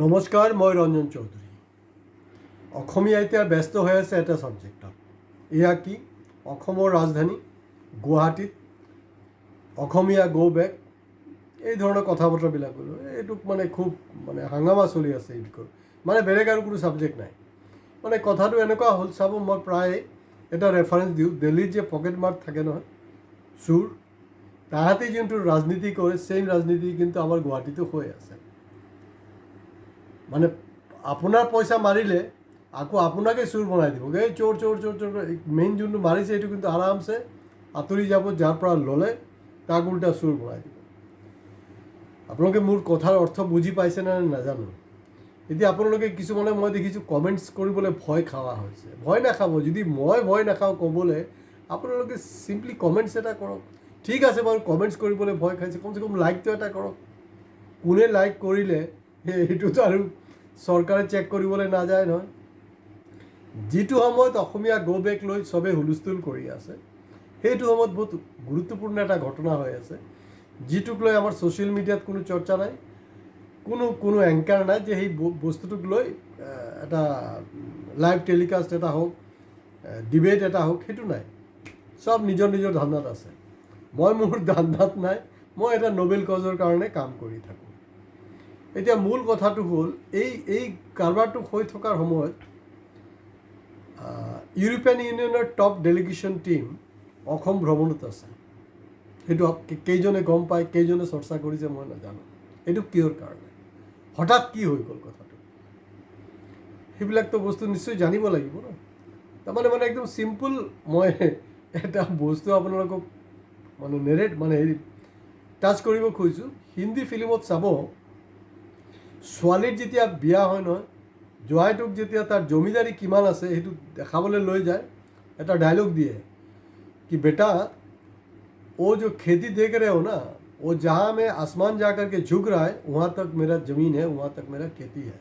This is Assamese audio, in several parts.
নমস্কাৰ, মই ৰঞ্জন চৌধুৰী। অসমীয়া এতিয়া ব্যস্ত হৈ আছে এটা ছাবজেক্টত। এয়া কি? অসমৰ ৰাজধানী গুৱাহাটীত অসমীয়া গো বেক, এই ধৰণৰ কথা বতৰাবিলাক এইটোক খুব হাংগামা চলি আছে। এইটোক বেলেগ আৰু কোনো ছাবজেক্ট নাই। কথাটো এনেকুৱা হ'ল, চাব, মই প্ৰায় এটা ৰেফাৰেঞ্চ দিওঁ। দিল্লীত যে পকেট মাৰ্ক থাকে নহয়, চোৰ, তাহাঁতে যোনটো ৰাজনীতি কৰে, ছেইম ৰাজনীতি কিন্তু আমাৰ গুৱাহাটীতো হৈ আছে। আপোনাৰ পইচা মাৰিলে আকৌ আপোনাকে চোৰ বনাই দিব। এই চোৰ চোৰ চোৰ চোৰ, মেইন যোনটো মাৰিছে এইটো কিন্তু আৰামছে আঁতৰি যাব, যাৰ পৰা ল'লে তাক উল্টা চোৰ বনাই দিব। আপোনালোকে মোৰ কথাৰ অৰ্থ বুজি পাইছে নে নাজানো। এতিয়া আপোনালোকে কিছুমানে মই দেখিছোঁ কমেণ্টছ কৰিবলৈ ভয় খোৱা হৈছে। ভয় নাখাব। যদি মই ভয় নাখাওঁ ক'বলৈ, আপোনালোকে চিম্পলি কমেণ্টছ এটা কৰক। ঠিক আছে বাৰু, কমেণ্টছ কৰিবলৈ ভয় খাইছে, কমচে কম লাইকটো এটা কৰক। কোনে লাইক কৰিলে এইটোতো আৰু চৰকাৰে চেক কৰিবলৈ নাযায় নহয়। যিটো সময়ত অসমীয়া গো বেক লৈ চবেই হুলস্থুল কৰি আছে, সেইটো সময়ত বহুত গুৰুত্বপূৰ্ণ এটা ঘটনা হৈ আছে, যিটোক লৈ আমাৰ ছ'চিয়েল মিডিয়াত কোনো চৰ্চা নাই, কোনো এংকাৰ নাই যে সেই বস্তুটোক লৈ এটা লাইভ টেলিকাষ্ট এটা হওক, ডিবেট এটা হওক, সেইটো নাই। চব নিজৰ নিজৰ ধান্দাত আছে। মই মোৰ ধান্দাত নাই। মই এটা নোবেল কজৰ কাৰণে কাম কৰি থাকোঁ। এতিয়া মূল কথাটো হ'ল, এই কাৰবাৰটো হৈ থকাৰ সময়ত ইউৰোপিয়ান ইউনিয়নৰ টপ ডেলিগেশ্যন টীম অসম ভ্ৰমণত আছে। সেইটো কেইজনে গম পায়, কেইজনে চৰ্চা কৰিছে মই নাজানো। এইটো কিহৰ কাৰণে, হঠাৎ কি হৈ গ'ল কথাটো, সেইবিলাকতো বস্তু নিশ্চয় জানিব লাগিব ন। তাৰমানে একদম চিম্পুল মই এটা বস্তু আপোনালোকক টাচ কৰিব খুজিছোঁ। হিন্দী ফিল্মত চাব, ছোৱালীৰ যেতিয়া বিয়া হয় নহয়, জোৱাইটোক যেতিয়া তাৰ জমিদাৰী কিমান আছে সেইটো দেখাবলৈ লৈ যায়, এটা ডায়লগ দিয়ে कि बेटा वो जो खेती देख रहे हो ना, वो जहाँ मैं आसमान जा करके झुक रहा है, वहाँ तक मेरा ज़मीन है, वहाँ तक मेरा खेती है,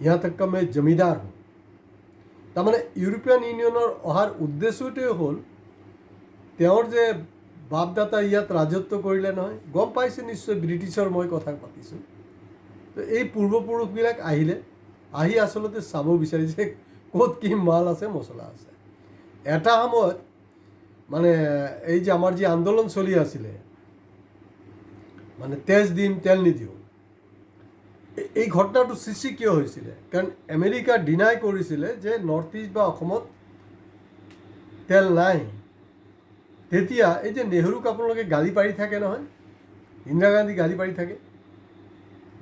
यहाँ तक का मैं जमींदार हूँ। তাৰমানে ইউৰোপিয়ান ইউনিয়নৰ অহাৰ উদ্দেশ্যটোৱে হ'ল, তেওঁৰ যে বাপদাতা ইয়াত ৰাজত্ব কৰিলে নহয়, গম পাইছে নিশ্চয়, ব্ৰিটিছৰ মই কথা পাতিছোঁ। তো এই পূৰ্বপুৰুষবিলাক আহি আচলতে চাব বিচাৰিছে ক'ত কি মাল আছে, মছলা আছে। এটা সময়ত এই যে আমাৰ যি আন্দোলন চলি আছিলে, তেজ দিম তেল নিদিওঁ, এই ঘটনাটো সৃষ্টি কিয় হৈছিলে? কাৰণ আমেৰিকা ডিনাই কৰিছিলে যে নৰ্থ ইষ্ট বা অসমত তেল নাই। তেতিয়া এই যে নেহৰুক আপোনালোকে গালি পাৰি থাকে নহয়, ইন্দিৰা গান্ধী গালি পাৰি থাকে,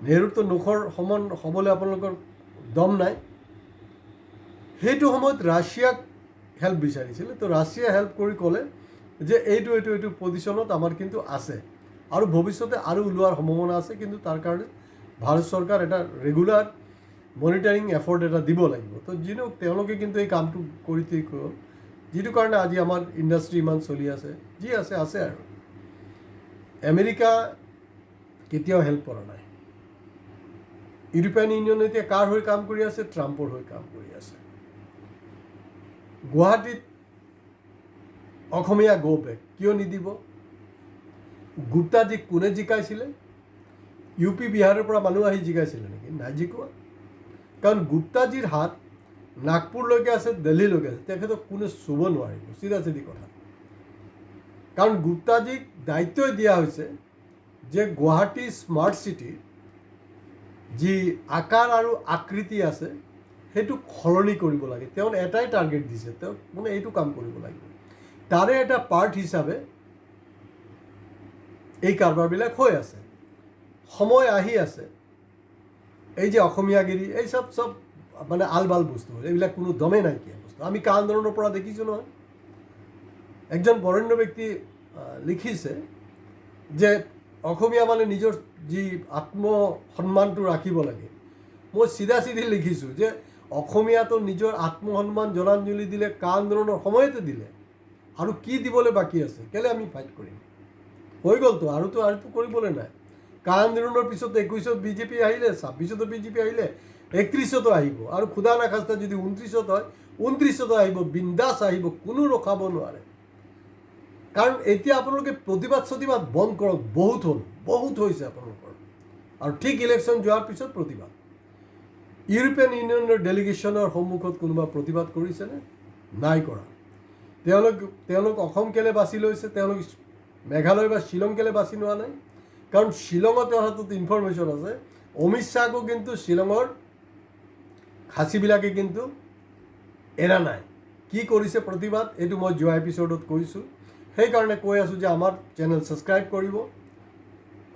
নেহৰুতো মুখৰ সমান হ'বলৈ আপোনালোকৰ দম নাই। সেইটো সময়ত ৰাছিয়াক হেল্প বিচাৰিছিলে। তো ৰাছিয়া হেল্প কৰি ক'লে যে এইটো পজিশ্যনত আমাৰ কিন্তু আছে, আৰু ভৱিষ্যতে আৰু ওলোৱাৰ সম্ভাৱনা আছে, কিন্তু তাৰ কাৰণে ভাৰত চৰকাৰ এটা ৰেগুলাৰ মনিটাৰিং এফৰ্ট এটা দিব লাগিব। তো তেওঁলোকে কিন্তু এই কামটো কৰি গ'ল, যিটো কাৰণে আজি আমাৰ ইণ্ডাষ্ট্ৰি ইমান চলি আছে, যি আছে আৰু আমেৰিকা কেতিয়াও হেল্প কৰা নাই। ইউৰোপিয়ান ইউনিয়নে এতিয়া কাৰ হৈ কাম কৰি আছে? ট্ৰাম্পৰ হৈ কাম কৰি আছে। গুৱাহাটীত অসমীয়া গো বেক কিয় নিদিব? গুপ্তাজীক কোনে জিকাইছিলে? ইউ পি বিহাৰৰ পৰা মানুহ আহি জিকাইছিলে নেকি? নাই জিকোৱা। কাৰণ গুপ্তাজীৰ হাত নাগপুৰলৈকে আছে, দিল্লীলৈকে আছে, তেখেতক কোনে চুব নোৱাৰিব, চিধা কথা। কাৰণ গুপ্তাজীক দায়িত্বই দিয়া হৈছে যে গুৱাহাটী স্মাৰ্ট চিটিৰ যি আকাৰ আৰু আকৃতি আছে সেইটো সলনি কৰিব লাগে। তেওঁ এটাই টাৰ্গেট দিছে, তেওঁ এইটো কাম কৰিব লাগিব। তাৰে এটা পাৰ্ট হিচাপে এই কাৰবাৰবিলাক হৈ আছে। সময় আহি আছে, এই যে অসমীয়াগিৰি, এই চব আলবাল বস্তু, এইবিলাক কোনো দমে নাইকিয়া বস্তু। আমি কা আন্দোলনৰ পৰা দেখিছোঁ নহয়, একজন বৰেণ্য ব্যক্তি লিখিছে যে অসমীয়া নিজৰ যি আত্মসন্মানটো ৰাখিব লাগে। মই চিধা লিখিছোঁ যে অসমীয়াটো নিজৰ আত্মসন্মান জলাঞ্জলি দিলে কা আন্দোলনৰ সময়তে দিলে, আৰু কি দিবলৈ বাকী আছে? কেলৈ আমি ফাইট কৰিম? হৈ গ'লতো, আৰুতো কৰিবলৈ নাই। কা আন্দোলনৰ পিছত 21ত বিজেপি আহিলে, 26তো বিজেপি আহিলে, 31তো আহিব, আৰু খুদা নাখাস্তা যদি 29ত হয়, 29তো আহিব, বিন্দাছ আহিব, কোনো ৰখাব নোৱাৰে। কাৰণ এতিয়া আপোনালোকে প্ৰতিবাদ বন্ধ কৰক। বহুত হৈছে আপোনালোকৰ। আৰু ঠিক ইলেকশ্যন যোৱাৰ পিছত প্ৰতিবাদ। ইউৰোপিয়ান ইউনিয়নৰ ডেলিগেশ্যনৰ সন্মুখত কোনোবা প্ৰতিবাদ কৰিছেনে? নাই কৰা। তেওঁলোক অসম কেলৈ বাছি লৈছে? তেওঁলোক মেঘালয় বা শ্বিলং কেলৈ বাছি লোৱা নাই? কাৰণ শ্বিলঙত তেওঁৰ হাতত ইনফৰমেশ্যন আছে। অমিত শ্বাহকো কিন্তু শ্বিলঙৰ খাচীবিলাকে কিন্তু এৰা নাই। কি কৰিছে প্ৰতিবাদ, এইটো মই যোৱা এপিছ'ডত কৈছোঁ। সেইকাৰণে কৈ আছোঁ যে আমাৰ চেনেল ছাবস্ক্ৰাইব কৰিব।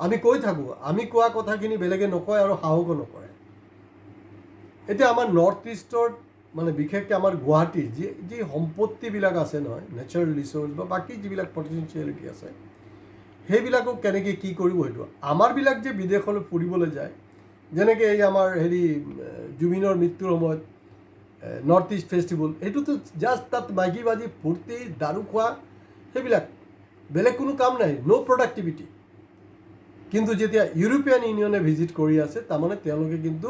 আমি কৈ থাকোঁ, আমি কোৱা কথাখিনি বেলেগে নকয় আৰু সাহসো নকৰে। এতিয়া আমাৰ নৰ্থ ইষ্টৰ মানে বিশেষকৈ আমাৰ গুৱাহাটীৰ যি সম্পত্তিবিলাক আছে নহয়, নেচাৰেল ৰিচোৰ্চ বা বাকী যিবিলাক পটেঞ্চিয়েলিটি আছে, সেইবিলাকক কেনেকৈ কি কৰিব সেইটো। আমাৰবিলাক যে বিদেশলৈ ফুৰিবলৈ যায়, যেনেকৈ এই আমাৰ জুবিনৰ মৃত্যুৰ সময়ত নৰ্থ ইষ্ট ফেষ্টিভেল, সেইটোতো জাষ্ট তাত মাইকী বাজি ফূৰ্তি দাৰু খোৱা, সেইবিলাক বেলেগ কোনো কাম নাই, ন' প্ৰডাক্টিভিটি। কিন্তু যেতিয়া ইউৰোপিয়ান ইউনিয়নে ভিজিট কৰি আছে, তাৰমানে তেওঁলোকে কিন্তু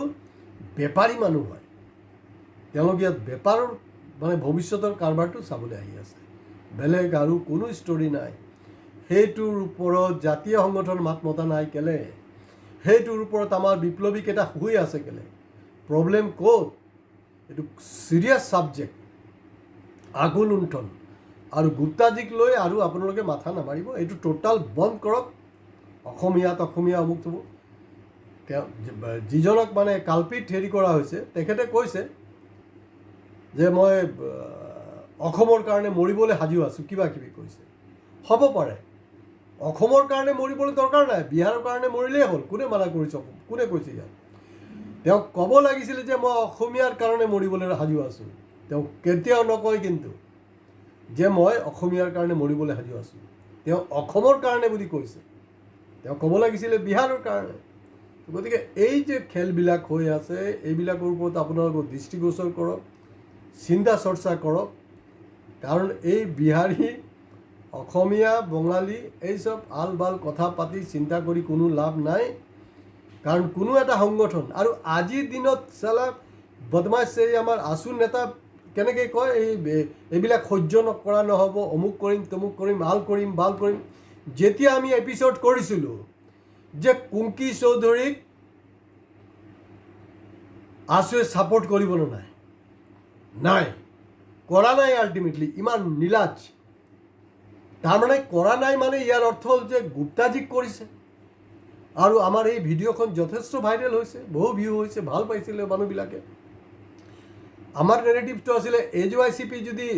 বেপাৰী মানুহ হয়। তেওঁলোকে ইয়াত বেপাৰৰ মানে ভৱিষ্যতৰ কাৰবাৰটো চাবলৈ আহি আছে, বেলেগ আৰু কোনো ষ্টৰি নাই। সেইটোৰ ওপৰত জাতীয় সংগঠন মাত মতা নাই কেলে? সেইটোৰ ওপৰত আমাৰ বিপ্লৱীকেইটা শুই আছে কেলে? প্ৰব্লেম ক'ত? এইটো চিৰিয়াছ ছাবজেক্ট, আগুন লুণ্ঠন। আৰু গুপ্তাজীক লৈ আৰু আপোনালোকে মাথা নামাৰিব, এইটো টোটাল বন্ধ কৰক। অসমীয়া অমুক তমুক, তেওঁ যিজনক মানে কালপিত কৰা হৈছে, তেখেতে কৈছে যে মই অসমৰ কাৰণে মৰিবলৈ সাজু আছোঁ, কিবা কিবি কৈছে। হ'ব পাৰে, অসমৰ কাৰণে মৰিবলৈ দৰকাৰ নাই, বিহাৰৰ কাৰণে মৰিলেই হ'ল। কোনে মানা কৰিছে? কোনে কৈছে ইয়াত? তেওঁক ক'ব লাগিছিলে যে মই অসমীয়াৰ কাৰণে মৰিবলৈ সাজু আছোঁ। তেওঁ কেতিয়াও নকয় কিন্তু যে মই অসমীয়াৰ কাৰণে মৰিবলৈ সাজু আছোঁ। তেওঁ অসমৰ কাৰণে বুলি কৈছে। তেওঁ ক'ব লাগিছিলে বিহাৰৰ কাৰণে। গতিকে এই যে খেলবিলাক হৈ আছে, এইবিলাকৰ ওপৰত আপোনালোকে দৃষ্টিগোচৰ কৰক, চিন্তা চৰ্চা কৰক। কাৰণ এই বিহাৰী, অসমীয়া, বঙালী এই চব আল বাল কথা পাতি চিন্তা কৰি কোনো লাভ নাই। কাৰণ কোনো এটা সংগঠন, আৰু আজিৰ দিনত চালা বদমাছ এই আমাৰ আছু নেতা কেনেকৈ কয়, এইবিলাক সহ্য কৰা নহ'ব, অমুক কৰিম তমুক কৰিম, আল কৰিম বাল কৰিম। যেতিয়া আমি এপিছ'ড কৰিছিলোঁ যে কুংকি চৌধুৰীক আছুৱে ছাপোৰ্ট কৰিবলৈ নাই কৰা নাই, আল্টিমেটলি ইমান নীলাজ। তাৰমানে কৰা নাই মানে ইয়াৰ অৰ্থ হ'ল যে গুপ্তাজীক কৰিছে। আৰু আমাৰ এই ভিডিঅ'খন যথেষ্ট ভাইৰেল হৈছে, বহু ভিউ হৈছে, ভাল পাইছিলে মানুহবিলাকে। আমাৰ নেৰেটিভটো আছিলে AJYCP যদি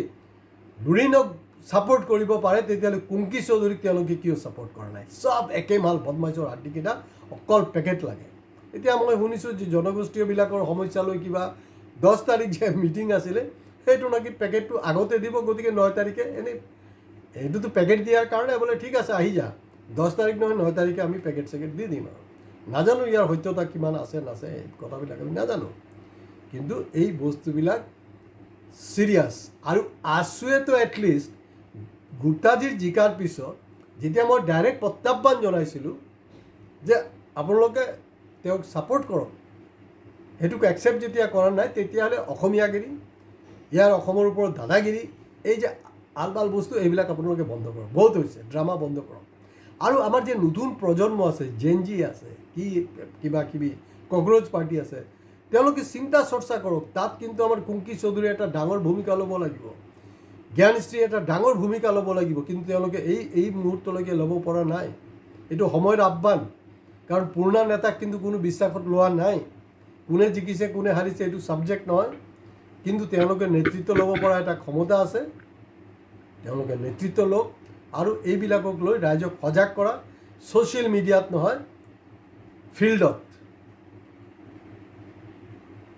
লুৰিণক ছাপোৰ্ট কৰিব পাৰে, তেতিয়াহ'লে কুংকি চৌধুৰীক তেওঁলোকে কিয় ছাপোৰ্ট কৰা নাই? চব একে মাল, বদমাছৰ হাড্ডিকেইটা, অকল পেকেট লাগে। এতিয়া মই শুনিছোঁ যে জনগোষ্ঠীয়বিলাকৰ সমস্যা লৈ কিবা 10 তাৰিখ যে মিটিং আছিলে, সেইটো নাকি পেকেটটো আগতে দিব। গতিকে 9 তাৰিখে এনেই এইটোতো পেকেট দিয়াৰ কাৰণে বোলে ঠিক আছে আহি যা, 10 তাৰিখ নহয় 9 তাৰিখে আমি পেকেট চেকেট দি দিম। আৰু নাজানো ইয়াৰ সত্যতা কিমান আছে নাছে, এই কথাবিলাক আমি নাজানো। কিন্তু এই বস্তুবিলাক চিৰিয়াছ। আৰু আছুৱেতো এটলিষ্ট গুপ্তাজীৰ জিকাৰ পিছত যেতিয়া মই ডাইৰেক্ট প্ৰত্যাহ্বান জনাইছিলোঁ যে আপোনালোকে তেওঁক ছাপোৰ্ট কৰক, সেইটোক একচেপ্ট যেতিয়া কৰা নাই, তেতিয়াহ'লে অসমীয়াগিৰি, ইয়াৰ অসমৰ ওপৰত দাদাগিৰি, এই যে আলবাল বস্তু, এইবিলাক আপোনালোকে বন্ধ কৰক। বহুত হৈছে, ড্ৰামা বন্ধ কৰক। আৰু আমাৰ যে নতুন প্ৰজন্ম আছে, জেনজি আছে, কিবা কিবি ককৰোচ পাৰ্টি আছে, তেওঁলোকে চিন্তা চৰ্চা কৰক। তাত কিন্তু আমাৰ কুংকি চৌধুৰীয়ে এটা ডাঙৰ ভূমিকা ল'ব লাগিব, জ্ঞানশ্ৰীয়ে এটা ডাঙৰ ভূমিকা ল'ব লাগিব। কিন্তু তেওঁলোকে এই মুহূৰ্তলৈকে ল'ব পৰা নাই। এইটো সময়ৰ আহ্বান। কাৰণ পুৰণা নেতাক কিন্তু কোনো বিশ্বাসত লোৱা নাই। কোনে জিকিছে কোনে হাৰিছে এইটো ছাবজেক্ট নহয়, কিন্তু তেওঁলোকে নেতৃত্ব ল'ব পৰা এটা ক্ষমতা আছে। তেওঁলোকে নেতৃত্ব লওক আৰু এইবিলাকক লৈ ৰাইজক সজাগ কৰা, ছ'চিয়েল মিডিয়াত নহয়, ফিল্ডত।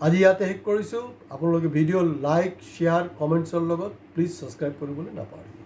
আজি ইয়াতে শেষ কৰিছোঁ। আপোনালোকে ভিডিঅ' লাইক, শ্বেয়াৰ, কমেণ্টছৰ লগত প্লিজ ছাবস্ক্ৰাইব কৰিবলৈ নাপাহৰিব।